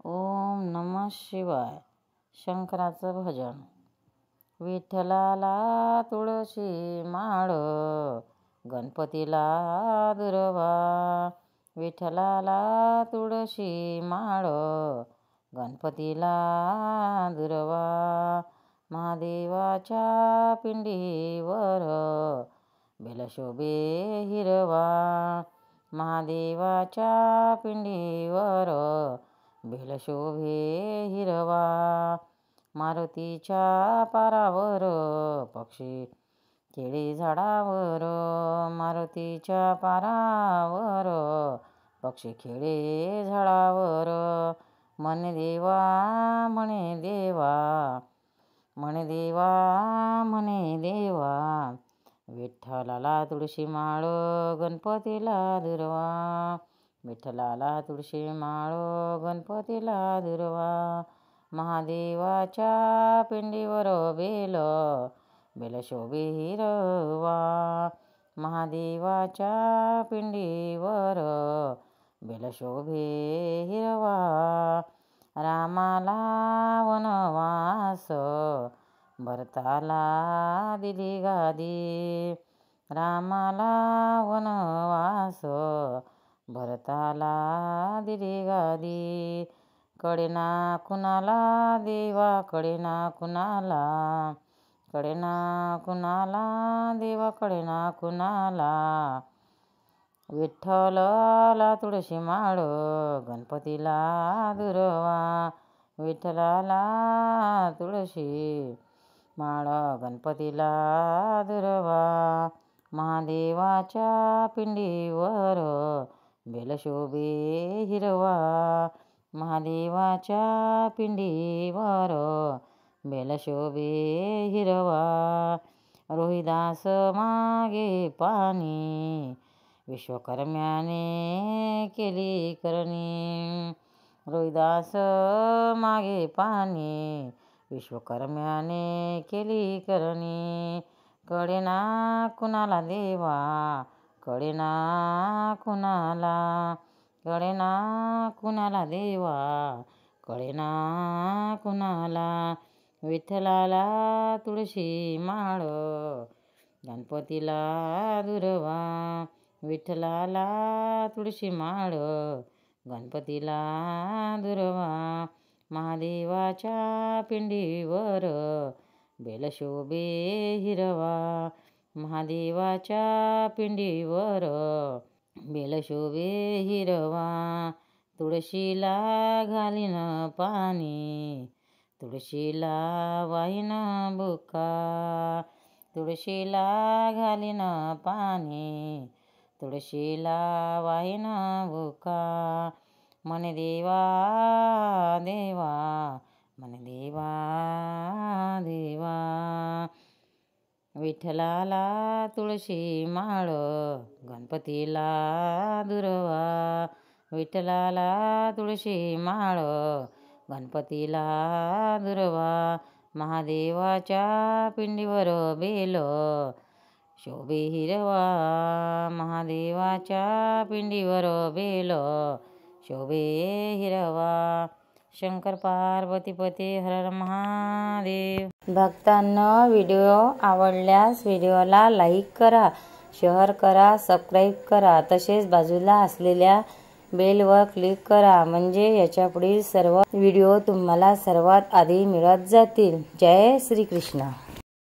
ओम नमः शिवाय। शंकराचं भजन। विठ्ठलाला तुळशी माळ, गणपतीला दुर्वा। विठ्ठलाला तुळशी माळ, गणपतीला दुर्वा। महादेवाच्या पिंडीवर बेलशोभे हिरवा। महादेवाच्या पिंडीवर बेलशोभे हिरवा। मारुतीच्या पारावर पक्षी खेळे झाडावर। मारुतीच्या पारावर पक्षी खेळे झाडावर। म्हणे देवा म्हणे देवा, म्हणे देवा म्हणे देवा। विठ्ठलाला तुळशी माळ, गणपतीला दुर्वा। विठ्ठलाला तुळशी माळ, गणपतीला दुर्वा। महादेवाच्या पिंडीवर बेलशोभे हिरवा। महादेवाच्या पिंडीवर बेलशोभे हिरवा। रामाला वनवास, भरताला दिली गादी। रामाला वनवास, भरताला दिली गादी। कडेना कुणाला देवा, कडेना कुणाला, कडेना कुणाला देवा, कडेना कुणाला। विठ्ठलाला तुळशी माळ, गणपतीला दुर्वा। विठ्ठलाला तुळशी माळ, गणपतीला दुर्वा। महादेवाच्या पिंडीवर बेलशोभे हिरवा। महादेवाच्या पिंडीवर बेलशोभे हिरवा। रोहिदास मागे पाणी, विश्वकर्म्याने केली करणी। रोहिदास मागे पाणी, विश्वकर्म्याने केली करणी। कडेना कुणाला देवा, कडेना कुणाला, कडेना कुणाला देवा, कडेना कुणाला। विठ्ठलाला तुळशी माळ, गणपतीला दुर्वा। विठ्ठलाला तुळशी माळ, गणपतीला दुर्वा। महादेवाच्या पिंडीवर बेलशोभे हिरवा। महादेवाच्या पिंडीवर बेलशोभे हिरवा। तुळशीला घालीन पाणी, तुळशीला वाहीन बुका। तुळशीला घालीन पाणी, तुळशीला वाहीन बुका। म्हणे देवा देवा, म्हणे देवा देवा। विठ्ठलाला तुळशी माळ, गणपतीला दुर्वा। विठ्ठलाला तुळशी माळ, गणपतीला दुर्वा। महादेवाच्या पिंडीवर बेलशोभे हिरवा। महादेवाच्या पिंडीवर बेलशोभे हिरवा। शंकर पार्वती पते हर हर महादेव। भक्तांनो, व्हिडिओ आवडल्यास व्हिडिओला लाईक करा, शेअर करा, सबस्क्राईब करा। तसेच बाजूला असलेल्या बेलवर क्लिक करा, म्हणजे याच्यापुढील सर्व व्हिडिओ तुम्हाला सर्वात आधी मिळत जातील। जय श्री कृष्ण।